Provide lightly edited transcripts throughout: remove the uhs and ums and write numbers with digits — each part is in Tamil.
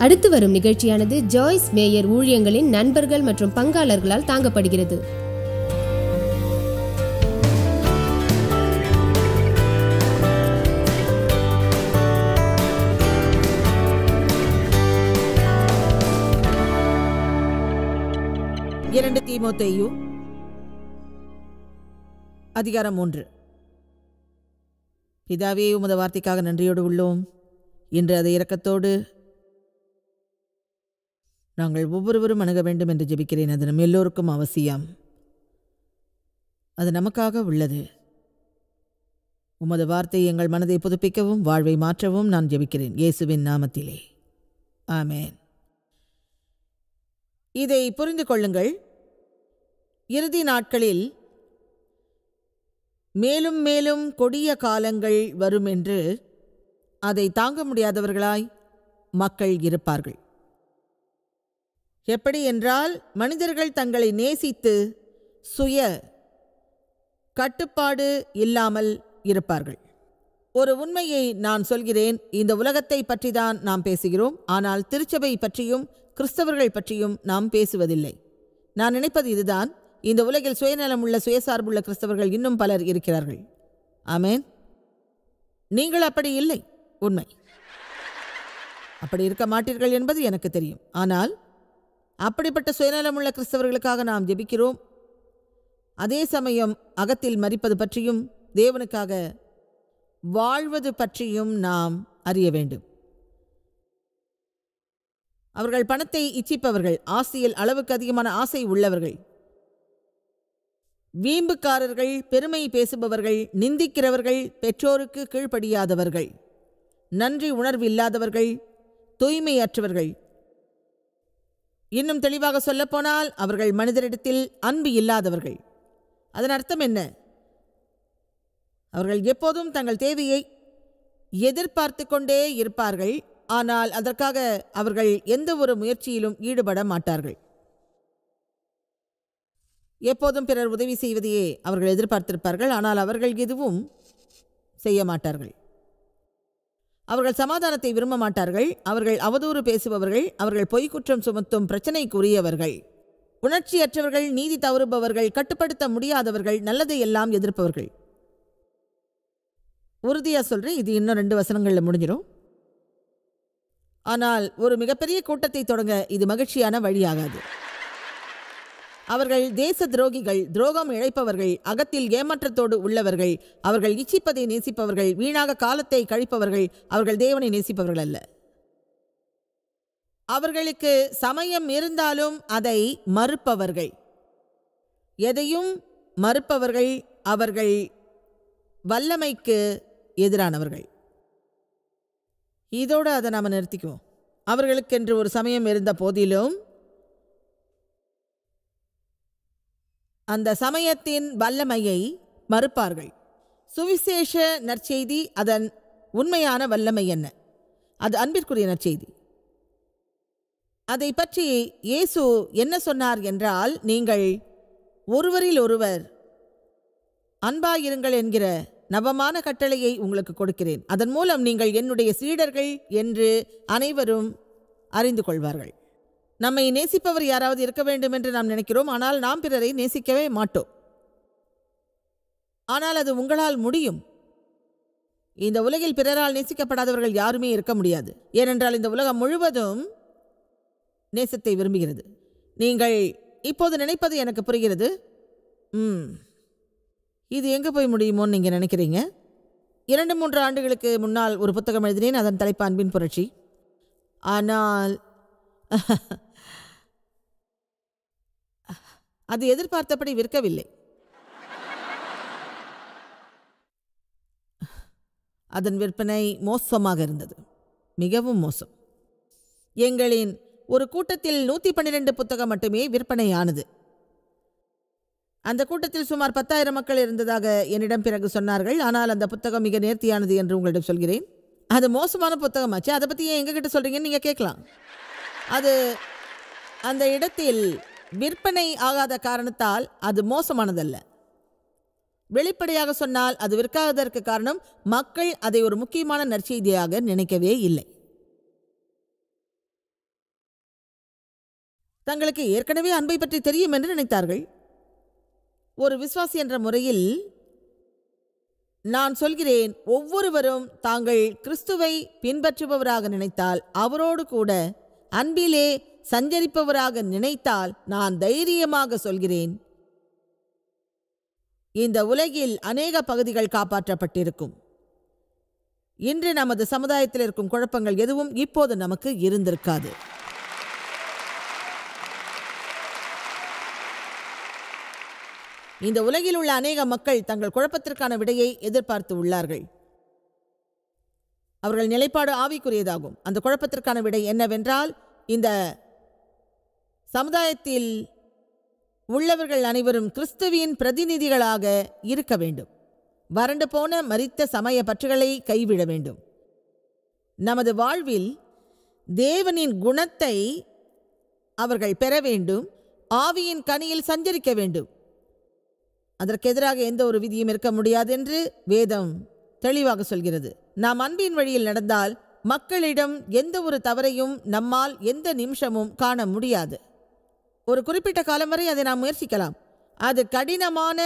அடுத்து வரும் நிகழ்ச்சியானது ஜாய்ஸ் மேயர் ஊழியங்களின் நண்பர்கள் மற்றும் பங்காளர்களால் தாங்கப்படுகிறது. தீமோத்தேயு அதிகாரம் 3. பிதாவே, உமது வார்த்தைக்காக நன்றியோடு உள்ளோம். இன்று அதை இரக்கத்தோடு நாங்கள் ஒவ்வொருவரும் அணுக வேண்டும் என்று ஜெபிக்கிறேன். அது நம் எல்லோருக்கும் அவசியம். அது நமக்காக உள்ளது. உமது வார்த்தை எங்கள் மனதை புதுப்பிக்கவும் வாழ்வை மாற்றவும் நான் ஜெபிக்கிறேன், இயேசுவின் நாமத்திலே, ஆமேன். இதை புரிந்து கொள்ளுங்கள். இறுதி நாட்களில் மேலும் மேலும் கொடிய காலங்கள் வரும் என்று அதை தாங்க முடியாதவர்களாய் மக்கள் இருப்பார்கள். எப்படி என்றால், மனிதர்கள் தங்களை நேசித்து சுய கட்டுப்பாடு இல்லாமல் இருப்பார்கள். ஒரு உண்மையை நான் சொல்கிறேன். இந்த உலகத்தை பற்றி தான் நாம் பேசுகிறோம். ஆனால் திருச்சபை பற்றியும் கிறிஸ்தவர்கள் பற்றியும் நாம் பேசுவதில்லை. நான் நினைப்பது இதுதான். இந்த உலகில் சுயநலமுள்ள சுயசார்புள்ள கிறிஸ்தவர்கள் இன்னும் பலர் இருக்கிறார்கள். ஆமேன். நீங்கள் அப்படி இல்லை. உண்மை. அப்படி இருக்க மாட்டீர்கள் என்பது எனக்கு தெரியும். ஆனால் அப்படிப்பட்ட சுயநலமுள்ள கிறிஸ்தவர்களுக்காக நாம் ஜெபிக்கிறோம். அதே சமயம் அகத்தில் மரிப்பது பற்றியும் தேவனுக்காக வாழ்வது பற்றியும் நாம் அறிய வேண்டும். அவர்கள் பணத்தை இச்சிப்பவர்கள், ஆசையில் அளவுக்கு அதிகமான ஆசை உள்ளவர்கள், வீம்புக்காரர்கள், பெருமை பேசுபவர்கள், நிந்திக்கிறவர்கள், பெற்றோருக்கு கீழ்ப்படியாதவர்கள், நன்றி உணர்வு இல்லாதவர்கள், தூய்மையற்றவர்கள். இன்னும் தெளிவாக சொல்லப்போனால் அவர்கள் மனிதரிடத்தில் அன்பு இல்லாதவர்கள். அதன் அர்த்தம் என்ன? அவர்கள் எப்போதும் தங்கள் தேவையை எதிர்பார்த்து கொண்டே இருப்பார்கள். ஆனால் அதற்காக அவர்கள் எந்த ஒரு முயற்சியிலும் ஈடுபட மாட்டார்கள். எப்போதும் பிறர் உதவி செய்வதையே அவர்கள் எதிர்பார்த்திருப்பார்கள். ஆனால் அவர்கள் எதுவும் செய்ய மாட்டார்கள். அவர்கள் சமாதானத்தை விரும்ப மாட்டார்கள். அவர்கள் அவதூறு பேசுபவர்கள், அவர்கள் பொய்க்குற்றம் சுமத்தும் பிரச்சனைக்குரியவர்கள், உணர்ச்சியற்றவர்கள், நீதி தவறுபவர்கள், கட்டுப்படுத்த முடியாதவர்கள், நல்லதை எல்லாம் எதிர்ப்பவர்கள். உறுதியா சொல்றேன், இது இன்னும் 2 வசனங்களில் முடிஞ்சிடும். ஆனால் ஒரு மிகப்பெரிய கூட்டத்தை தொடங்க இது மகிழ்ச்சியான வழியாகாது. அவர்கள் தேச துரோகிகள், துரோகம் இழைப்பவர்கள், அகத்தில் ஏமாற்றத்தோடு உள்ளவர்கள், அவர்கள் இச்சிப்பதை நேசிப்பவர்கள், வீணாக காலத்தை கழிப்பவர்கள், அவர்கள் தேவனை நேசிப்பவர்கள் அல்ல. அவர்களுக்கு சமயம் இருந்தாலும் அதை மறுப்பவர்கள், எதையும் மறுப்பவர்கள், அவர்கள் வல்லமைக்கு எதிரானவர்கள். இதோடு அதை நாம் நிறுத்திக்குவோம். அவர்களுக்கென்று ஒரு சமயம் இருந்த போதிலும் அந்த சமயத்தின் வல்லமையை மறுப்பார்கள். சுவிசேஷ நற்செய்தி, அதன் உண்மையான வல்லமை என்ன? அது அன்பிற்குரிய நற்செய்தி. அதை பற்றி இயேசு என்ன சொன்னார் என்றால், நீங்கள் ஒருவரில் ஒருவர் அன்பாயிருங்கள் என்கிற நவமான கட்டளையை உங்களுக்கு கொடுக்கிறேன். அதன் மூலம் நீங்கள் என்னுடைய சீடர்கள் என்று அனைவரும் அறிந்து கொள்வார்கள். நம்மை நேசிப்பவர் யாராவது இருக்க வேண்டும் என்று நாம் நினைக்கிறோம். ஆனால் நாம் பிறரை நேசிக்கவே மாட்டோம். ஆனால் அது உங்களால் முடியும். இந்த உலகில் பிறரால் நேசிக்கப்படாதவர்கள் யாருமே இருக்க முடியாது. ஏனென்றால் இந்த உலகம் முழுவதும் நேசத்தை விரும்புகிறது. நீங்கள் இப்போது நினைப்பது எனக்கு புரிகிறது. இது எங்கே போய் முடியுமோன்னு நீங்கள் நினைக்கிறீங்க. 2-3 ஆண்டுகளுக்கு முன்னால் ஒரு புத்தகம் எழுதினேன். அதன் தலைப்பு அன்பின் புரட்சி. ஆனால் அது எதிர்பார்த்தபடி விற்கவில்லை. அதன் விற்பனை மோசமாக இருந்தது, மிகவும் மோசம். எங்களின் ஒரு கூட்டத்தில் 112 புத்தகம் மட்டுமே விற்பனையானது. அந்த கூட்டத்தில் சுமார் 10,000 மக்கள் இருந்ததாக என்னிடம் பிறகு சொன்னார்கள். ஆனால் அந்த புத்தகம் மிக நேர்த்தியானது என்று உங்களிடம் சொல்கிறேன். அது மோசமான புத்தகமாச்சு. அதை பற்றி ஏன் எங்ககிட்ட சொல்கிறீங்கன்னு நீங்கள் கேட்கலாம். அது அந்த இடத்தில் விற்பனை ஆகாத காரணத்தால் அது மோசமானதல்ல. வெளிப்படையாக சொன்னால் அது விற்காததற்கு காரணம் மக்கள் அதை ஒரு முக்கியமான நற்செய்தியாக நினைக்கவே இல்லை. தங்களுக்கு ஏற்கனவே அன்பை பற்றி தெரியும் என்று நினைத்தார்கள். ஒரு விசுவாசி என்ற முறையில் நான் சொல்கிறேன், ஒவ்வொருவரும் தாங்கள் கிறிஸ்துவை பின்பற்றுபவராக நினைத்தால், அவரோடு கூட அன்பிலே சஞ்சரிப்பவராக நினைத்தால், நான் தைரியமாக சொல்கிறேன், இந்த உலகில் அநேக பகுதிகள் காப்பாற்றப்பட்டிருக்கும். இன்று நமது சமுதாயத்தில் இருக்கும் குழப்பங்கள் எதுவும் இப்போது நமக்கு இருந்திருக்காது. இந்த உலகில் உள்ள அநேக மக்கள் தங்கள் குழப்பத்திற்கான விடையை எதிர்பார்த்து உள்ளார்கள். அவர்கள் நிலைப்பாடு ஆவிக்குரியதாகும். அந்த குழப்பத்திற்கான விடை என்னவென்றால், இந்த சமுதாயத்தில் உள்ளவர்கள் அனைவரும் கிறிஸ்துவின் பிரதிநிதிகளாக இருக்க வேண்டும். வறண்டு போன மரித்த சமய பற்றுகளை கைவிட வேண்டும். நமது வாழ்வில் தேவனின் குணத்தை அவர்கள் பெற வேண்டும். ஆவியின் கனியில் சஞ்சரிக்க வேண்டும். அதற்கு எதிராக எந்த ஒரு விதியும் இருக்க முடியாது என்று வேதம் தெளிவாக சொல்கிறது. நாம் அன்பின் வழியில் நடந்தால் மக்களிடம் எந்த ஒரு தவறையும் நம்மால் எந்த நிமிஷமும் காண முடியாது. ஒரு குறிப்பிட்ட காலம் வரை அதை நாம் முயற்சிக்கலாம். அது கடினமான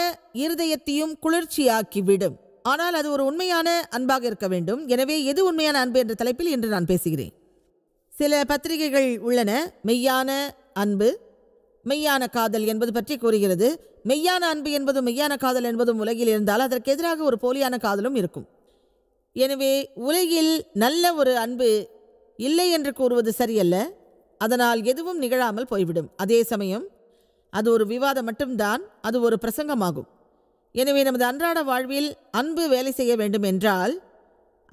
இருதயத்தையும் குளிர்ச்சியாக்கிவிடும். ஆனால் அது ஒரு உண்மையான அன்பாக இருக்க வேண்டும். எனவே எது உண்மையான அன்பு என்ற தலைப்பில் இன்று நான் பேசுகிறேன். சில பத்திரிகைகள் உள்ளன. மெய்யான அன்பு, மெய்யான காதல் என்பது பற்றி கூறுகிறது. மெய்யான அன்பு என்பதும் மெய்யான காதல் என்பதும் உலகில் இருந்தால் அதற்கு எதிராக ஒரு போலியான காதலும் இருக்கும். எனவே உலகில் நல்ல ஒரு அன்பு இல்லை என்று கூறுவது சரியல்ல. அதனால் எதுவும் நிகழாமல் போய்விடும். அதே சமயம் அது ஒரு விவாதம் மட்டும்தான். அது ஒரு பிரசங்கமாகும். எனவே நமது அன்றாட வாழ்வில் அன்பு வேலை செய்ய வேண்டும் என்றால்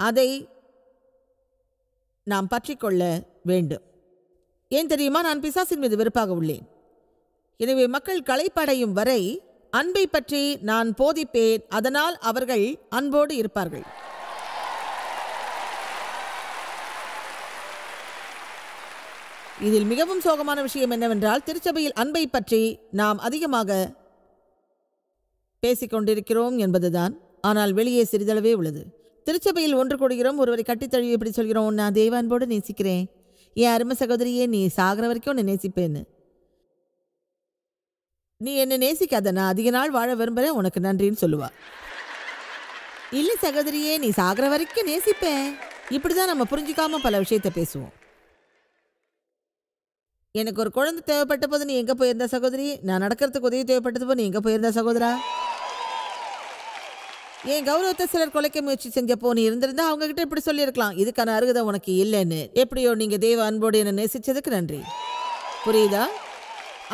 அதை நாம் பற்றிக்கொள்ள வேண்டும். ஏன் தெரியுமா? நான் பிசாசின் மீது வெறுப்பாக உள்ளேன். எனவே மக்கள் களைப்படையும் வரை அன்பை பற்றி நான் போதிப்பேன். அதனால் அவர்கள் அன்போடு இருப்பார்கள். இதில் மிகவும் சோகமான விஷயம் என்னவென்றால், திருச்சபையில் அன்பை பற்றி நாம் அதிகமாக பேசிக்கொண்டிருக்கிறோம் என்பதுதான். ஆனால் வெளியே சிறிதளவே உள்ளது. திருச்சபையில் ஒன்று கூடுகிறோம், ஒருவரை கட்டித்தழுவி எப்படி சொல்கிறோம், நான் தேவ அன்போடு நேசிக்கிறேன், என் அருமை சகோதரியே, நீ சாகிற வரைக்கும் உன்னை நேசிப்பேன்னு. நீ என்னை நேசிக்காத, நான் அதிக நாள் வாழ விரும்புகிறேன், உனக்கு நன்றின்னு சொல்லுவா. இல்லை சகோதரியே, நீ சாகிற வரைக்கும் நேசிப்பேன். இப்படிதான் நம்ம புரிஞ்சிக்காம பல விஷயத்தை பேசுவோம். எனக்கு ஒரு குழந்தை தேவைப்பட்ட போது நீ எங்கே போயிருந்த சகோதரி? நான் நடக்கிறதுக்கு உதவி தேவைப்பட்டது போது நீ எங்கே போயிருந்த சகோதரா? என் கௌரவத்தை சிலர் கொலைக்க முயற்சி செஞ்சப்போ நீ இருந்திருந்தா அவங்க கிட்ட இப்படி சொல்லியிருக்கலாம், இதுக்கான அருகதை உனக்கு இல்லைன்னு. எப்படியோ நீங்கள் தேவ அன்போடு என்னை நேசிச்சதுக்கு நன்றி. புரியுதா?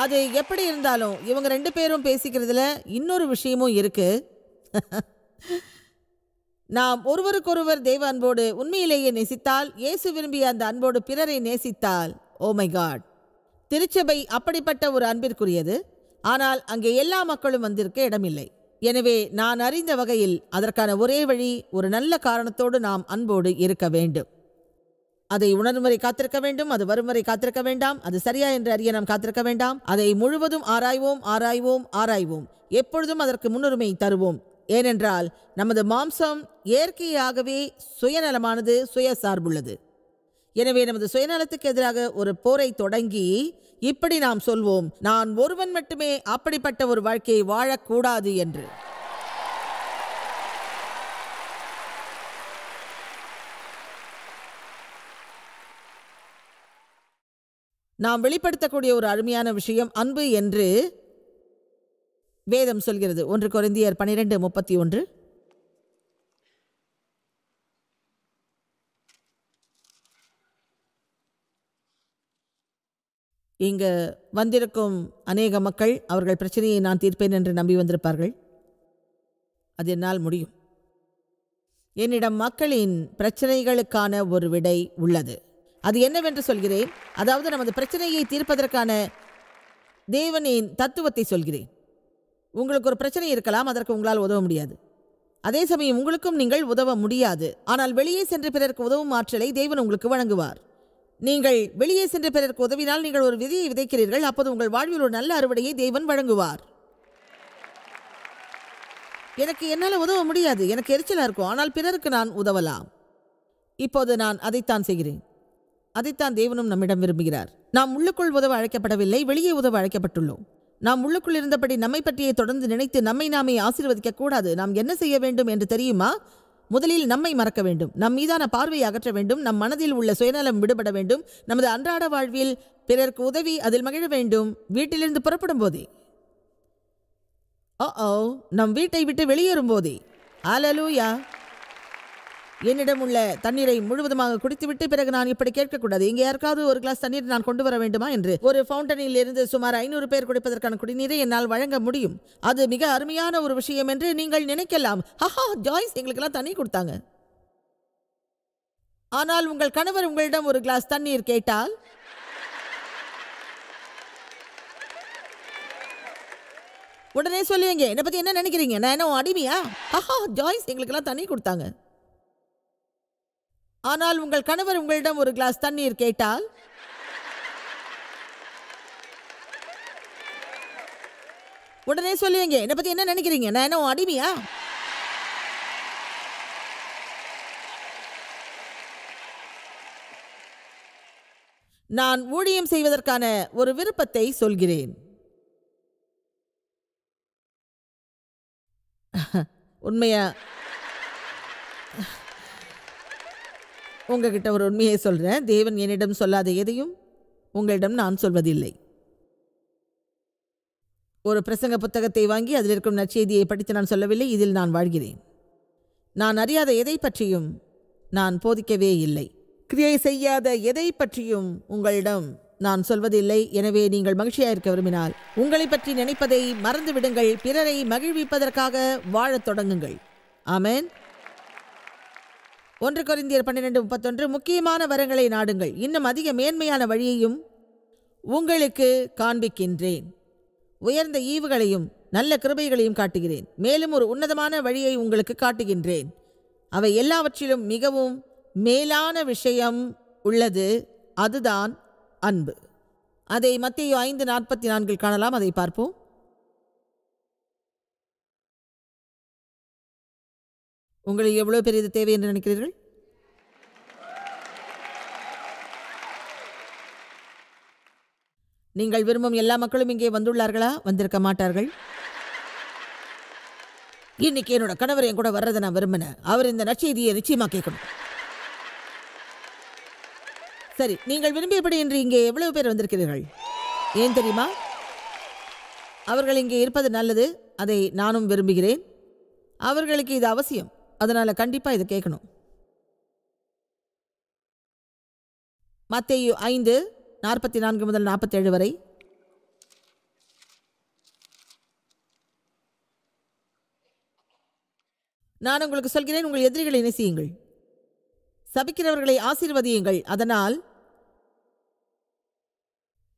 அது எப்படி இருந்தாலும் இவங்க ரெண்டு பேரும் பேசிக்கிறதுல இன்னொரு விஷயமும் இருக்கு. நாம் ஒருவருக்கொருவர் தேவ அன்போடு உண்மையிலேயே நேசித்தால், இயேசு விரும்பிய அந்த அன்போடு பிறரை நேசித்தால், ஓ மை காட், திருச்சபை அப்படிப்பட்ட ஒரு அன்பிற்குரியது. ஆனால் அங்கே எல்லா மக்களும் வந்திருக்க இடமில்லை. எனவே நான் அறிந்த வகையில் அதற்கான ஒரே வழி, ஒரு நல்ல காரணத்தோடு நாம் அன்போடு இருக்க வேண்டும். அதை உணரும் வரை காத்திருக்க வேண்டும். அது வரும் வரை காத்திருக்க வேண்டாம். அது சரியா என்று அறிய நாம் காத்திருக்க வேண்டாம். அதை முழுவதும் ஆராய்வோம், ஆராய்வோம், ஆராய்வோம். எப்பொழுதும் அதற்கு முன்னுரிமை தருவோம். ஏனென்றால் நமது மாம்சம் இயற்கையாகவே சுயநலமானது, சுயசார்புள்ளது. எனவே நமது சுயநலத்துக்கு எதிராக ஒரு போரை தொடங்கி இப்படி நாம் சொல்வோம், நான் ஒருவன் மட்டுமே அப்படிப்பட்ட ஒரு வாழ்க்கையை வாழக்கூடாது என்று. நாம் வெளிப்படுத்தக்கூடிய ஒரு அருமையான விஷயம் அன்பு என்று வேதம் சொல்கிறது. 1 கொரிந்தியர் 12:31. இங்கு வந்திருக்கும் அநேக மக்கள் அவர்கள் பிரச்சனையை நான் தீர்ப்பேன் என்று நம்பி வந்திருப்பார்கள். அது என்னால் முடியும். என்னிடம் மக்களின் பிரச்சனைகளுக்கான ஒரு விடை உள்ளது. அது என்னவென்று சொல்கிறேன். அதாவது நமது பிரச்சனையை தீர்ப்பதற்கான தேவனின் தத்துவத்தை சொல்கிறேன். உங்களுக்கு ஒரு பிரச்சனை இருக்கலாம், அதற்கு உங்களால் உதவ முடியாது. அதே சமயம் உங்களுக்கும் நீங்கள் உதவ முடியாது. ஆனால் வெளியே சென்று பிறருக்கு உதவும் ஆற்றலை தேவன் உங்களுக்கு வழங்குவார். நீங்கள் வெளியே சென்று பிறருக்கு உதவினால் நீங்கள் ஒரு விதையை விதைக்கிறீர்கள். அப்போது உங்கள் வாழ்வில் ஒரு நல்ல அறுவடையை தேவன் வழங்குவார். எனக்கு என்னால் உதவ முடியாது, எனக்கு எரிச்சலாக இருக்கும். ஆனால் பிறருக்கு நான் உதவலாம். இப்போது நான் அதைத்தான் செய்கிறேன். அதைத்தான் தேவனும் நம்மிடம் விரும்புகிறார். நாம் உள்ளுக்குள் உதவ அழைக்கப்படவில்லை, வெளியே உதவ அழைக்கப்பட்டுள்ளோம். நாம் உள்ளுக்குள் இருந்தபடி நம்மை பற்றியே தொடர்ந்து நினைத்து நம்மை நாமே ஆசீர்வதிக்க கூடாது. நாம் என்ன செய்ய வேண்டும் என்று தெரியுமா? முதலில் நம்மை மறக்க வேண்டும், நம் மீதான பார்வையை அகற்ற வேண்டும், நம் மனதில் உள்ள சுயநலம் விடுபட வேண்டும், நமது அன்றாட வாழ்வில் பிறருக்கு உதவி அதில் மகிழ வேண்டும். வீட்டிலிருந்து புறப்படும் போதே, நம் வீட்டை விட்டு வெளியேறும் போதே, அல்லேலூயா, என்னிடம் உள்ள தண்ணீரை முழுவதுமாக குடித்துவிட்டு பிறகு நான் இப்படி கேட்கக்கூடாது, இங்கே யாருக்காவது ஒரு கிளாஸ் தண்ணீர் நான் கொண்டு வர வேண்டுமா என்று. ஒரு ஃபவுண்டனில் இருந்து சுமார் 500 பேர் குடிப்பதற்கான குடிநீரை என்னால் வழங்க முடியும். அது மிக அருமையான ஒரு விஷயம் என்று நீங்கள் நினைக்கலாம். ஜாய்ஸ் எங்களுக்கெல்லாம் தண்ணீர் கொடுத்தாங்க. ஆனால் உங்கள் கணவர் உங்களிடம் ஒரு கிளாஸ் தண்ணீர் கேட்டால் உடனே சொல்லுவீங்க, என்னை பத்தி என்ன நினைக்கிறீங்க, நான் என்ன அடிமையா? ஜாய்ஸ் எங்களுக்கெல்லாம் தண்ணீர் கொடுத்தாங்க. ஆனால் உங்கள் கணவர் உங்களிடம் ஒரு கிளாஸ் தண்ணீர் கேட்டால் உடனே சொல்லுவீங்க, என்னை பத்தி என்ன நினைக்கிறீங்க, நான் என்ன அடிமையா? நான் ஊழியம் செய்வதற்கான ஒரு விருப்பத்தை சொல்கிறேன். உண்மையா உங்ககிட்ட ஒரு உண்மையை சொல்றேன். தேவன் என்னிடம் சொல்லாத எதையும் உங்களிடம் நான் சொல்வதில்லை. ஒரு பிரசங்க புத்தகத்தை வாங்கி அதில் இருக்கும் நற்செய்தியை படித்து நான் சொல்லவில்லை. இதில் நான் வாழ்கிறேன். நான் அறியாத எதை பற்றியும் நான் போதிக்கவே இல்லை. கிரியை செய்யாத எதை பற்றியும் உங்களிடம் நான் சொல்வதில்லை. எனவே நீங்கள் மகிழ்ச்சியாக இருக்க விரும்பினால் உங்களை பற்றி நினைப்பதை மறந்து விடுங்கள். பிறரை மகிழ்விப்பதற்காக வாழத் தொடங்குங்கள். ஆமென். 1 கொரிந்தியர் 12:31 முக்கியமான வரங்களை நாடுங்கள், இன்னும் அதிக மேன்மையான வழியையும் உங்களுக்கு காண்பிக்கின்றேன். உயர்ந்த ஈவுகளையும் நல்ல கிருபைகளையும் காட்டுகிறேன். மேலும் ஒரு உன்னதமான வழியை உங்களுக்கு காட்டுகின்றேன். அவை எல்லாவற்றிலும் மிகவும் மேலான விஷயம் உள்ளது, அதுதான் அன்பு. அதை மத்தேயு 5:44 காணலாம். அதை பார்ப்போம். உங்களுக்கு எவ்வளவு பெரிய தேவை என்று நினைக்கிறீர்கள்? நீங்கள் விரும்பும் எல்லா மக்களும் இங்கே வந்துள்ளார்களா? வந்திருக்க மாட்டார்கள். இன்னைக்கு என்னோட கணவர் என் கூட வர்றதை நான் விரும்பினேன். அவர் இந்த நற்செய்தியை நிச்சயமா கேட்கணும். சரி, நீங்கள் விரும்பியபடி இன்று இங்கே எவ்வளவு பேர் வந்திருக்கிறீர்கள்? ஏன் தெரியுமா? அவர்கள் இங்கே இருப்பது நல்லது, அதை நானும் விரும்புகிறேன். அவர்களுக்கு இது அவசியம், அதனால கண்டிப்பா இதை கேட்கணும். மத்தேயு 5:44 முதல் 47 வரை. நான் உங்களுக்கு சொல்கிறேன், உங்கள் எதிரிகளை நேசியுங்கள், சபிக்கிறவர்களை ஆசீர்வதியுங்கள், அதனால்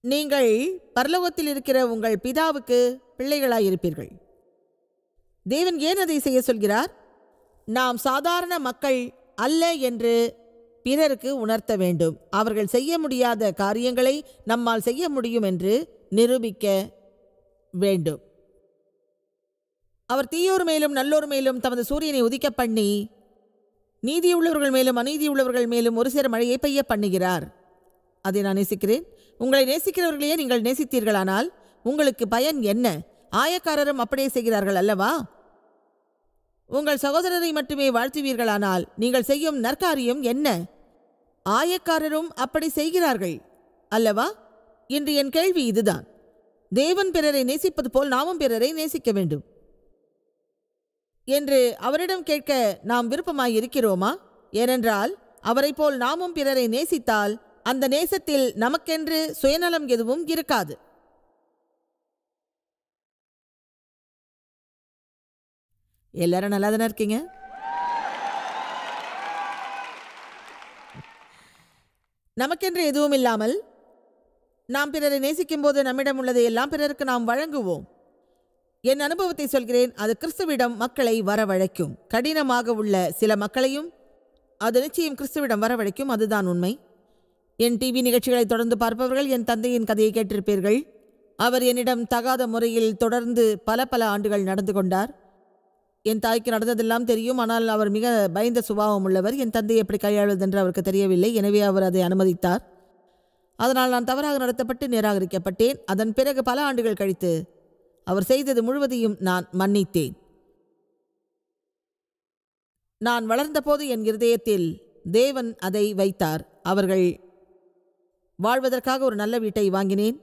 நீங்கள் பரலோகத்தில் இருக்கிற உங்கள் பிதாவுக்கு பிள்ளைகளாயிருப்பீர்கள். தேவன் ஏன் அதை செய்ய சொல்கிறார்? நாம் சாதாரண மக்கள் அல்ல என்று பிறருக்கு உணர்த்த வேண்டும். அவர்கள் செய்ய முடியாத காரியங்களை நம்மால் செய்ய முடியும் என்று நிரூபிக்க வேண்டும். அவர் தீயோர் மேலும் நல்லோர் மேலும் தமது சூரியனை உதிக்க பண்ணி நீதியுள்ளவர்கள் மேலும் அநீதியுள்ளவர்கள் மேலும் ஒரு சில மழையை பெய்ய பண்ணுகிறார். அதை நான் நேசிக்கிறேன். உங்களை நேசிக்கிறவர்களையே நீங்கள் நேசித்தீர்களானால் உங்களுக்கு பயன் என்ன? ஆயக்காரரும் அப்படியே செய்கிறார்கள் அல்லவா? உங்கள் சகோதரரை மட்டுமே வாழ்த்துவீர்களானால் நீங்கள் செய்யும் நற்காரியம் என்ன? ஆயக்காரரும் அப்படி செய்கிறார்கள் அல்லவா? இன்று என் கேள்வி இதுதான். தேவன் பிறரை நேசிப்பது போல் நாமும் பிறரை நேசிக்க வேண்டும் என்று அவரிடம் கேட்க நாம் விருப்பமாயிருக்கிறோமா? ஏனென்றால் அவரை போல் நாமும் பிறரை நேசித்தால் அந்த நேசத்தில் நமக்கென்று சுயநலம் எதுவும் இருக்காது. எல்லாரும் நல்லா தானே இருக்கீங்க? நமக்கென்று எதுவும் இல்லாமல் நாம் பிறரை நேசிக்கும் போது நம்மிடம் உள்ளதை எல்லாம் பிறருக்கு நாம் வழங்குவோம். என் அனுபவத்தை சொல்கிறேன். அது கிறிஸ்துவிடம் மக்களை வரவழைக்கும். கடினமாக உள்ள சில மக்களையும் அது நிச்சயம் கிறிஸ்துவிடம் வரவழைக்கும். அதுதான் உண்மை. என் டிவி நிகழ்ச்சிகளை தொடர்ந்து பார்ப்பவர்கள் என் தந்தையின் கதையை கேட்டிருப்பீர்கள். அவர் என்னிடம் தகாத முறையில் தொடர்ந்து பல ஆண்டுகள் நடந்து கொண்டார். என் தாய்க்கு நடந்ததெல்லாம் தெரியும். ஆனால் அவர் மிக பயந்த சுபாவம் உள்ளவர். என் தந்தை எப்படி கையாளுவதென்று அவருக்கு தெரியவில்லை. எனவே அவர் அதை அனுமதித்தார். அதனால் நான் தவறாக நடத்தப்பட்டு நிராகரிக்கப்பட்டேன். அதன் பிறகு பல ஆண்டுகள் கழித்து அவர் செய்தது முழுவதையும் நான் மன்னித்தேன். நான் வளர்ந்தபோது என் இருதயத்தில் தேவன் அதை வைத்தார். அவர்கள் வாழ்வதற்காக ஒரு நல்ல வீட்டை வாங்கினேன்.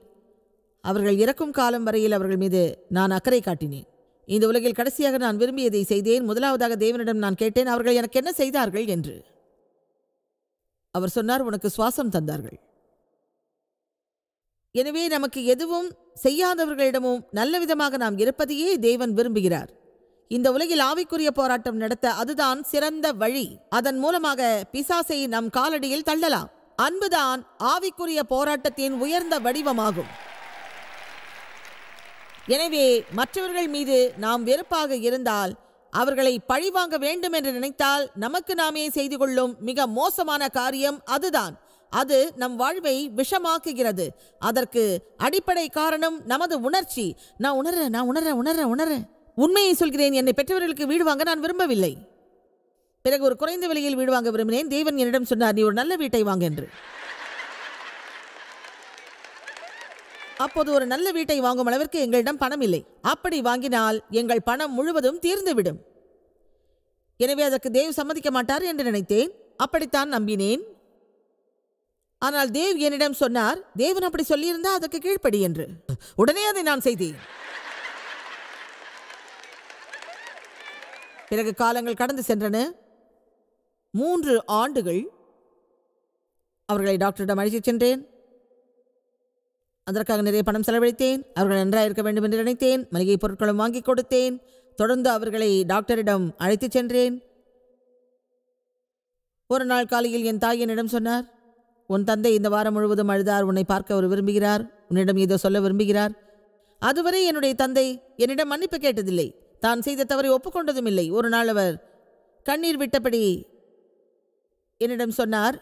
அவர்கள் இறக்கும் காலம் வரையில் அவர்கள் மீது நான் அக்கறை காட்டினேன். இந்த உலகில் கடைசியாக நான் விரும்பியதை செய்தேன். முதலாவதாக தேவனிடம் நான் கேட்டேன், அவர்கள் எனக்கு என்ன செய்தார்கள் என்று. அவர் சொன்னார், உனக்கு சுவாசம் தந்தார்கள். எனவே நமக்கு எதுவும் செய்யாதவர்களிடமும் நல்ல விதமாக நாம் இருப்பதையே தேவன் விரும்புகிறார். இந்த உலகில் ஆவிக்குரிய போராட்டம் நடத்த அதுதான் சிறந்த வழி. அதன் மூலமாக பிசாசை நம் காலடியில் தள்ளலாம். அன்புதான் ஆவிக்குரிய போராட்டத்தின் உயர்ந்த வடிவமாகும். எனவே மற்றவர்கள் மீது நாம் வெறுப்பாக இருந்தால், அவர்களை பழிவாங்க வேண்டும் என்று நினைத்தால், நமக்கு நாமே செய்து கொள்ளும் மிக மோசமான காரியம் அதுதான். அது நம் வாழ்வை விஷமாக்குகிறது. அதற்கு அடிப்படை காரணம் நமது உணர்ச்சி. நான் உணர்றேன். உண்மையை சொல்கிறேன், என்னை பெற்றவர்களுக்கு வீடு வாங்க நான் விரும்பவில்லை. பிறகு ஒரு குறைந்த விலையில் வீடு வாங்க விரும்பினேன். தேவன் என்னிடம் சொன்னார், நீ ஒரு நல்ல வீட்டை வாங்க என்று. அப்போது ஒரு நல்ல வீட்டை வாங்கும் அளவிற்கு எங்களிடம் பணம் இல்லை. அப்படி வாங்கினால் எங்கள் பணம் முழுவதும் தீர்ந்துவிடும். எனவே அதற்கு தேவ் சம்மதிக்க மாட்டார் என்று நினைத்தேன். அப்படித்தான் நம்பினேன். ஆனால் தேவ் என்னிடம் சொன்னார், தேவன் அப்படி சொல்லியிருந்தா அதற்கு கீழ்ப்படி என்று. உடனே அதை நான் செய்தேன். பிறகு காலங்கள் கடந்து சென்றன. 3 ஆண்டுகள் அவர்களை டாக்டரிடம் அழைத்துச் சென்றேன். அதற்காக நிறைய பணம் செலவழித்தேன். அவர்கள் நன்றாக இருக்க வேண்டும் என்று நினைத்தேன். மளிகை பொருட்களும் வாங்கி கொடுத்தேன். தொடர்ந்து அவர்களை டாக்டரிடம் அழைத்துச் சென்றேன். ஒரு நாள் காலையில் என் தாய் என்னிடம் சொன்னார், உன் தந்தை இந்த வாரம் முழுவதும் அழுதார். உன்னை பார்க்க அவர் விரும்புகிறார். உன்னிடம் ஏதோ சொல்ல விரும்புகிறார். அதுவரை என்னுடைய தந்தை என்னிடம் மன்னிப்பு கேட்டதில்லை. தான் செய்த தவறை ஒப்புக்கொண்டதும் இல்லை. ஒரு நாள் அவர் கண்ணீர் விட்டபடி என்னிடம் சொன்னார்,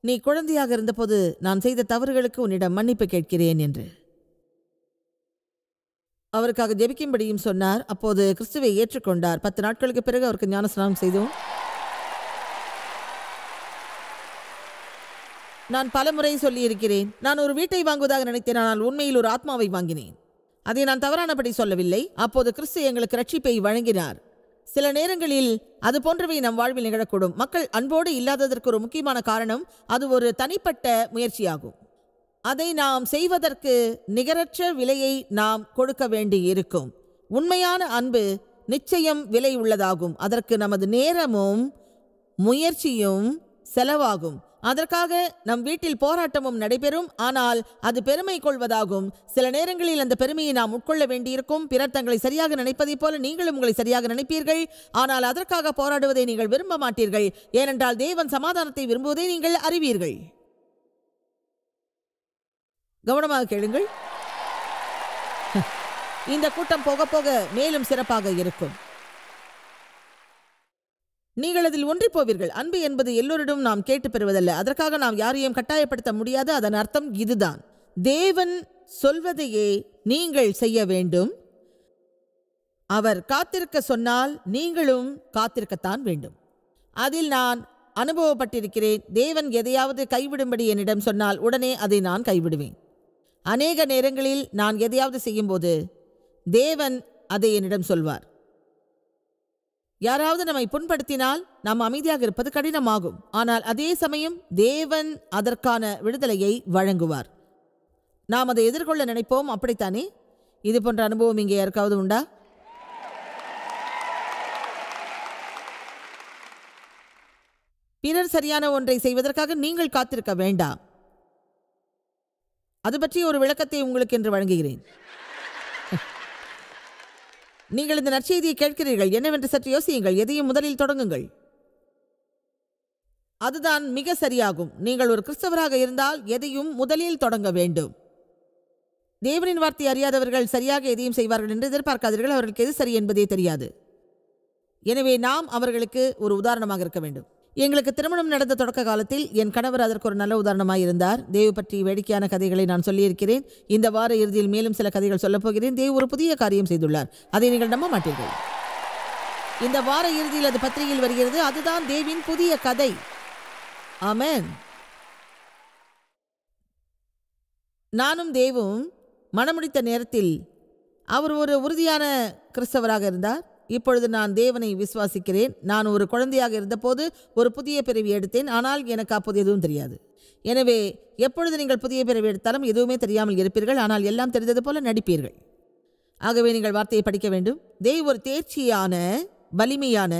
நீ குழந்தையாக இருந்தபோது நான் செய்த தவறுகளுக்கு உன்னிடம் மன்னிப்பு கேட்கிறேன் என்று. அவருக்காக ஜெபிக்கும்படியும் சொன்னார். அப்போது கிறிஸ்துவை ஏற்றுக்கொண்டார். 10 நாட்களுக்கு பிறகு அவருக்கு ஞானஸ்நானம் செய்தோம். நான் பல முறை சொல்லியிருக்கிறேன், நான் ஒரு வீட்டை வாங்குவதாக நினைத்தேன். ஆனால் உண்மையில் ஒரு ஆத்மாவை வாங்கினேன். அதை நான் தவறானபடி சொல்லவில்லை. அப்போது கிறிஸ்து எங்களுக்கு ரட்சிப்பை வழங்கினார். சில நேரங்களில் அது போன்றவை நம் வாழ்வில் நிகழக்கூடும். மக்கள் அன்போடு இல்லாததற்கு ஒரு முக்கியமான காரணம் அது ஒரு தனிப்பட்ட முயற்சியாகும். அதை நாம் செய்வதற்கு நிகரற்ற விலையை நாம் கொடுக்க வேண்டி இருக்கும். உண்மையான அன்பு நிச்சயம் விலை உள்ளதாகும். அதற்கு நமது நேரமும் முயற்சியும் செலவாகும். அதற்காக நம் வீட்டில் போராட்டமும் நடைபெறும். ஆனால் அது பெருமை கொள்வதாகும். சில நேரங்களில் அந்த பெருமையை நாம் உட்கொள்ள வேண்டியிருக்கும். பிறர் தங்களை சரியாக நினைப்பதைப் போல நீங்களும் உங்களை சரியாக நினைப்பீர்கள். ஆனால் அதற்காக போராடுவதை நீங்கள் விரும்ப மாட்டீர்கள். ஏனென்றால் தேவன் சமாதானத்தை விரும்புவதை நீங்கள் அறிவீர்கள். கவனமாக கேளுங்கள். இந்த கூட்டம் போக போக மேலும் சிறப்பாக இருக்கும். நீங்கள் அதில் ஒன்றி போவீர்கள். அன்பு என்பது எல்லோரிடம் நாம் கேட்டு பெறுவதல்ல. அதற்காக நாம் யாரையும் கட்டாயப்படுத்த முடியாது. அதன் அர்த்தம் இதுதான், தேவன் சொல்வதையே நீங்கள் செய்ய வேண்டும். அவர் காத்திருக்க சொன்னால் நீங்களும் காத்திருக்கத்தான் வேண்டும். அதில் நான் அனுபவப்பட்டிருக்கிறேன். தேவன் எதையாவது கைவிடும்படி என்னிடம் சொன்னால் உடனே அதை நான் கைவிடுவேன். அநேக நேரங்களில் நான் எதையாவது செய்யும்போது தேவன் அதை என்னிடம் சொல்வார். யாராவது நம்மை புண்படுத்தினால் நாம் அமைதியாக இருப்பது கடினமாகும். ஆனால் அதே சமயம் தேவன் அதற்கான விடுதலையை வழங்குவார். நாம் அதை எதிர்கொள்ள நினைப்போம். அப்படித்தானே? இது போன்ற அனுபவம் இங்கே யாருக்காவது உண்டா? பிறர் சரியான ஒன்றை செய்வதற்காக நீங்கள் காத்திருக்க வேண்டாம். அது பற்றி ஒரு விளக்கத்தை உங்களுக்கு என்று வழங்குகிறேன். நீங்கள் இந்த நற்செய்தியை கேட்கிறீர்கள் என்னவென்று சற்று யோசியுங்கள். எதையும் முதலில் தொடங்குங்கள். அதுதான் மிக சரியாகும். நீங்கள் ஒரு கிறிஸ்தவராக இருந்தால் எதையும் முதலில் தொடங்க வேண்டும். தேவனின் வார்த்தை அறியாதவர்கள் சரியாக எதையும் செய்வார்கள் என்று எதிர்பார்க்காதீர்கள். அவர்களுக்கு எது சரி என்பதே தெரியாது. எனவே நாம் அவர்களுக்கு ஒரு உதாரணமாக இருக்க வேண்டும். எங்களுக்கு திருமணம் நடந்த தொடக்க காலத்தில் என் கணவர் அதற்கு ஒரு நல்ல உதாரணமாக இருந்தார். தேவ் பற்றி வேடிக்கையான கதைகளை நான் சொல்லியிருக்கிறேன். இந்த வார இறுதியில் மேலும் சில கதைகள் சொல்லப்போகிறேன். தேவ் ஒரு புதிய காரியம் செய்துள்ளார். அதை நீங்கள் நம்ப மாட்டீர்கள். இந்த வார இறுதியில் அது பத்திரிகையில் வருகிறது. அதுதான் தேவின் புதிய கதை. ஆமென். நானும் தேவும் மணமுடித்த நேரத்தில் அவர் ஒரு உறுதியான கிறிஸ்தவராக இருந்தார். இப்பொழுது நான் தேவனை விசுவாசிக்கிறேன். நான் ஒரு குழந்தையாக இருந்தபோது ஒரு புதிய பிறவி எடுத்தேன். ஆனால் எனக்கு அப்போது எதுவும் தெரியாது. எனவே எப்பொழுது நீங்கள் புதிய பிறவி எடுத்தாலும் எதுவுமே தெரியாமல் இருப்பீர்கள். ஆனால் எல்லாம் தெரிந்தது போல நடிப்பீர்கள். ஆகவே நீங்கள் வார்த்தையை படிக்க வேண்டும். தேவ் ஒரு தேர்ச்சியான வலிமையான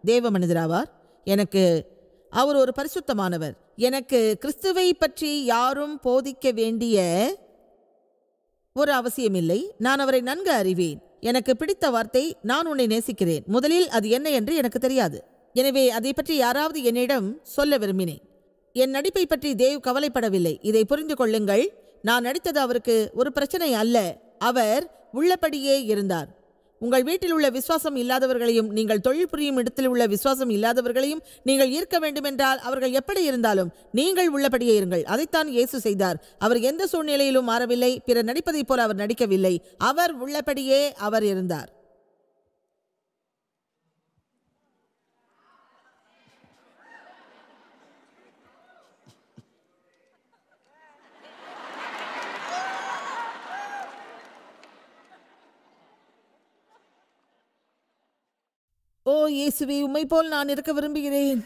தேவ மனிதராவார். அவர் ஒரு பரிசுத்தமானவர். எனக்கு கிறிஸ்துவை பற்றி யாரும் போதிக்க வேண்டிய ஒரு அவசியமில்லை. நான் அவரை நன்கு அறிவேன். எனக்கு பிடித்த வார்த்தை, நான் உன்னை நேசிக்கிறேன். முதலில் அது என்ன என்று எனக்கு தெரியாது. எனவே அதை பற்றி யாராவது என்னிடம் சொல்ல விரும்பினேன். என் நடிப்பை பற்றி தேவ் கவலைப்படவில்லை. இதை புரிந்து கொள்ளுங்கள். நான் நடித்தது அவருக்கு ஒரு பிரச்சனை அல்ல. அவர் உள்ளபடியே இருந்தார். உங்கள் வீட்டில் உள்ள விசுவாசம் இல்லாதவர்களையும் நீங்கள் தொழில் புரியும் இடத்தில் உள்ள விசுவாசம் இல்லாதவர்களையும் நீங்கள் ஈர்க்க வேண்டுமென்றால் அவர்கள் எப்படி இருந்தாலும் நீங்கள் உள்ளபடியே இருங்கள். அதைத்தான் இயேசு செய்தார். அவர் எந்த சூழ்நிலையிலும் மாறவில்லை. பிறர் நடிப்பதைப் போல அவர் நடிக்கவில்லை. அவர் உள்ளபடியே அவர் இருந்தார். ஓ இயேசுவே, உம்மை போல் நான் இருக்க விரும்புகிறேன்.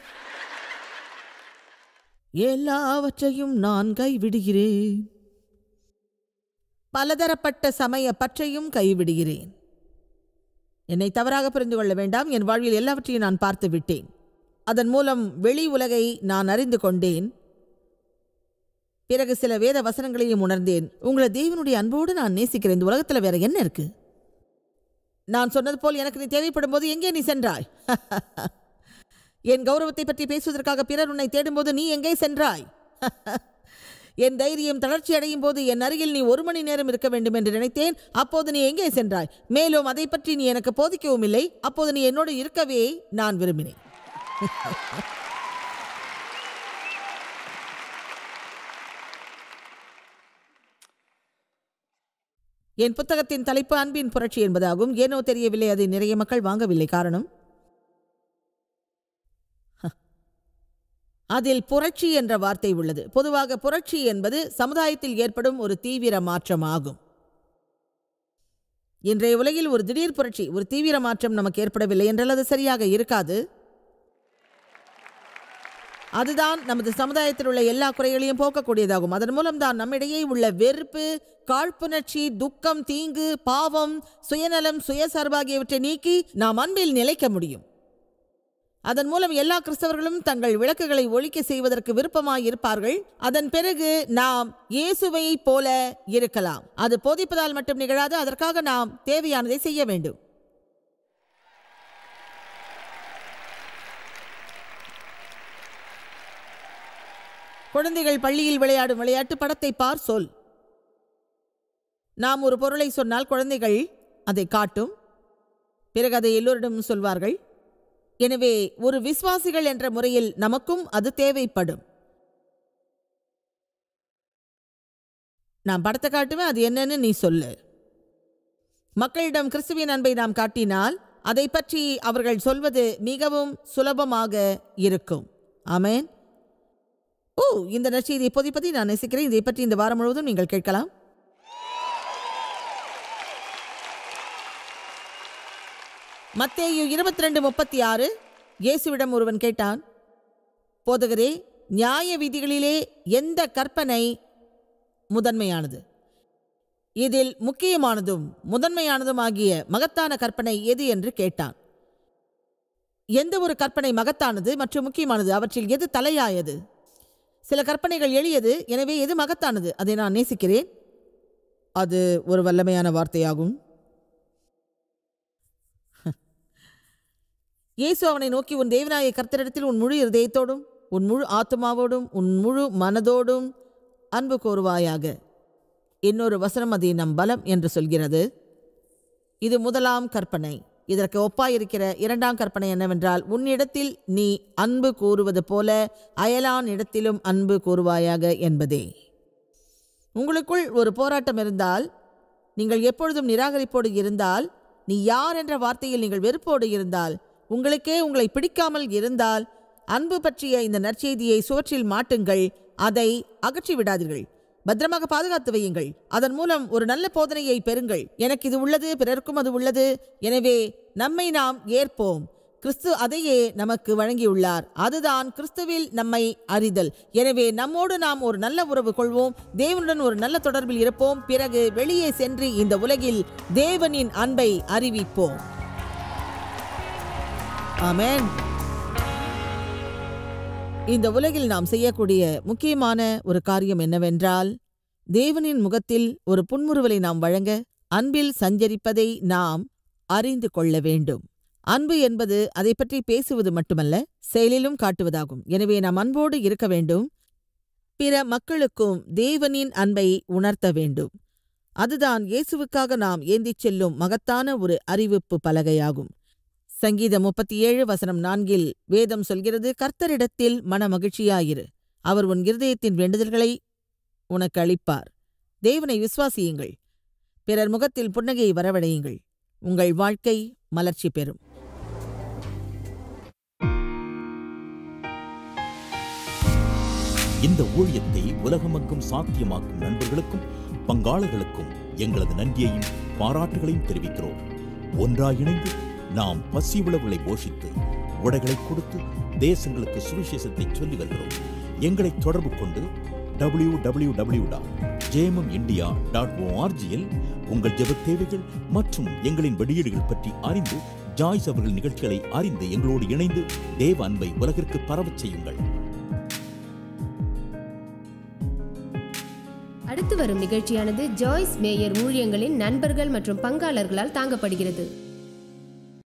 எல்லாவற்றையும் நான் கைவிடுகிறேன். பலதரப்பட்ட சமய பற்றையும் கைவிடுகிறேன். என்னை தவறாக புரிந்து கொள்ள வேண்டாம். என் வாழ்வில் எல்லாவற்றையும் நான் பார்த்து விட்டேன். அதன் மூலம் வெளி உலகை நான் அறிந்து கொண்டேன். பிறகு சில வேத வசனங்களையும் உணர்ந்தேன். உங்களை தேவனுடைய அன்போடு நான் நேசிக்கிறேன். இந்த உலகத்தில் வேற என்ன இருக்கு? நான் சொன்னது போல் எனக்கு நீ தேவைப்படும் போது எங்கே நீ சென்றாய்? என் கௌரவத்தை பற்றி பேசுவதற்காக பிறர் உன்னை தேடும்போது நீ எங்கே சென்றாய்? என் தைரியம் தளர்ச்சி அடையும் போது என் அருகில் நீ 1 மணி நேரம் இருக்க வேண்டும் என்று நினைத்தேன். அப்போது நீ எங்கே சென்றாய்? மேலும் அதை பற்றி நீ எனக்கு போதிக்கவும் இல்லை. அப்போது நீ என்னோடு இருக்கவே நான் விரும்பினேன். என் புத்தகத்தின் தலைப்பு அன்பின் புரட்சி என்பதாகும். ஏனோ தெரியவில்லை, அதை நிறைய மக்கள் வாங்கவில்லை. காரணம், அதில் புரட்சி என்ற வார்த்தை உள்ளது. பொதுவாக புரட்சி என்பது சமுதாயத்தில் ஏற்படும் ஒரு தீவிர மாற்றம் ஆகும். இன்றைய உலகில் ஒரு திடீர் புரட்சி, ஒரு தீவிர மாற்றம் நமக்கு ஏற்படவில்லை என்றால் அது சரியாக இருக்காது. அதுதான் நமது சமுதாயத்தில் உள்ள எல்லா குறைகளையும் போக்கக்கூடியதாகும். அதன் மூலம்தான் நம்மிடையே உள்ள வெறுப்பு, காழ்ப்புணர்ச்சி, துக்கம், தீங்கு, பாவம், சுயநலம், சுயசார்பு ஆகியவற்றை நீக்கி நாம் அன்பில் நிலைக்க முடியும். அதன் மூலம் எல்லா கிறிஸ்தவர்களும் தங்கள் விளக்குகளை ஒழிக்க செய்வதற்கு விருப்பமாயிருப்பார்கள். அதன் பிறகு நாம் இயேசுவை போல இருக்கலாம். அது போதிப்பதால் மட்டும் நிகழாது. அதற்காக நாம் தேவையானதை செய்ய வேண்டும். குழந்தைகள் பள்ளியில் விளையாடும் விளையாட்டு படத்தை பார், சொல். நாம் ஒரு பொருளை சொன்னால் குழந்தைகள் அதை காட்டும். பிறகு அதை எல்லோரிடமும் சொல்வார்கள். எனவே ஒரு விசுவாசிகள் என்ற முறையில் நமக்கும் அது தேவைப்படும். நான் படத்தை காட்டுவேன், அது என்னன்னு நீ சொல்லு. மக்களிடம் கிறிஸ்துவின் அன்பை நாம் காட்டினால் அதை பற்றி அவர்கள் சொல்வது மிகவும் சுலபமாக இருக்கும். ஆமென். இந்த நற்செய்தியை போதிப்பதை நான் நேசிக்கிறேன். இதை பற்றி இந்த வாரம் முழுவதும் நீங்கள் கேட்கலாம். மத்தேயு 22:36. இயேசுவிடம் ஒருவன் கேட்டான், போதகரே, நியாய விதிகளிலே எந்த கற்பனை முதன்மையானது? இதில் முக்கியமானதும் முதன்மையானதும் ஆகிய மகத்தான கற்பனை எது என்று கேட்டான். எந்த ஒரு கற்பனை மகத்தானது மற்றும் முக்கியமானது? அவற்றில் எது தலையாயது? சில கற்பனைகள் எளியது, எனவே எது மகத்தானது? அதை நான் நேசிக்கிறேன். அது ஒரு வல்லமையான வார்த்தையாகும். இயேசு அவனை நோக்கி, உன் தேவனாகிய கர்த்தரிடத்தில் உன் முழு இருதயத்தோடும் உன் முழு ஆத்துமாவோடும் உன் முழு மனதோடும் அன்பு கூறுவாயாக. இன்னொரு வசனம் அதை நம் பலம் என்று சொல்கிறது. இது முதலாம் கற்பனை. இதற்கு ஒப்பாயிருக்கிற இரண்டாம் கற்பனை என்னவென்றால், உன்னிடத்தில் நீ அன்பு கூறுவது போல அயலான் இடத்திலும் அன்பு கூறுவாயாக என்பதே. உங்களுக்குள் ஒரு போராட்டம் இருந்தால், நீங்கள் எப்பொழுதும் நிராகரிப்போடு இருந்தால், நீ யார் என்ற வார்த்தையில் நீங்கள் வெறுப்போடு இருந்தால், உங்களுக்கே உங்களை பிடிக்காமல் இருந்தால் அன்பு பற்றிய இந்த நற்செய்தியை சுவற்றில் மாட்டுங்கள். அதை அகற்றி விடாதீர்கள். பத்திரமாக பாதுகாத்து வையுங்கள். அதன் மூலம் ஒரு நல்ல போதனையை பெறுங்கள். எனக்கு இது உள்ளது, பிறருக்கும் அது உள்ளது, எனவே நம்மை நாம் ஏற்போம். கிறிஸ்து அதையே நமக்கு வழங்கியுள்ளார். அதுதான் கிறிஸ்துவில் நம்மை அறிதல். எனவே நம்மோடு நாம் ஒரு நல்ல உறவு கொள்வோம், தேவனுடன் ஒரு நல்ல தொடர்பில் இருப்போம். பிறகு வெளியே சென்று இந்த உலகில் தேவனின் அன்பை அறிவிப்போம். ஆமென். இந்த உலகில் நாம் செய்யக்கூடிய முக்கியமான ஒரு காரியம் என்னவென்றால், தேவனின் முகத்தில் ஒரு புன்முறுவலை நாம் வழங்க அன்பில் சஞ்சரிப்பதை நாம் அறிந்து கொள்ள வேண்டும். அன்பு என்பது அதை பற்றி பேசுவது மட்டுமல்ல, செயலிலும் காட்டுவதாகும். எனவே நாம் அன்போடு இருக்க வேண்டும். பிற மக்களுக்கும் தேவனின் அன்பை உணர்த்த வேண்டும். அதுதான் இயேசுவுக்காக நாம் ஏந்திச் செல்லும் மகத்தான ஒரு அறிவிப்பு பலகையாகும். சங்கீதம் 37:4 வேதம் சொல்கிறது, கர்த்தரிடத்தில் மனமகிழ்ச்சியாயிரு, அவர் உன் இருதயத்தின் வேண்டுதல்களை உனக்கு அளிப்பார். தேவனை விசுவாசியுங்கள். பிறர் முகத்தில் புன்னகையை வரவழையுங்கள். உங்கள் வாழ்க்கை மலர்ச்சி பெறும். இந்த ஊழியத்தை உலகமெங்கும் சாத்தியமாக்கும் நண்பர்களுக்கும் பங்காளர்களுக்கும் எங்களது நன்றியையும் பாராட்டுகளையும் தெரிவிக்கிறோம். ஒன்றாய் இணைந்து நாம் பசி உழவுகளை போஷித்து உடைகளை கொடுத்து தேசங்களுக்கு சுவிசேஷத்தை சொல்லி வருகிறோம். எங்களை தொடர்பு கொண்டு www.jmumindia.org உங்கள் ஜெப தேவைகள் மற்றும் எங்களின் வெளியீடுகள் பற்றி அறிந்து ஜாய்ஸ் அவர்கள் நிகழ்ச்சிகளை அறிந்து எங்களோடு இணைந்து தேவ அன்பை உலகிற்கு பரவச் செய்யுங்கள். அடுத்து வரும் நிகழ்ச்சியானது ஜாய்ஸ் மேயர் ஊழியங்களின் நண்பர்கள் மற்றும் பங்காளர்களால் தாங்கப்படுகிறது.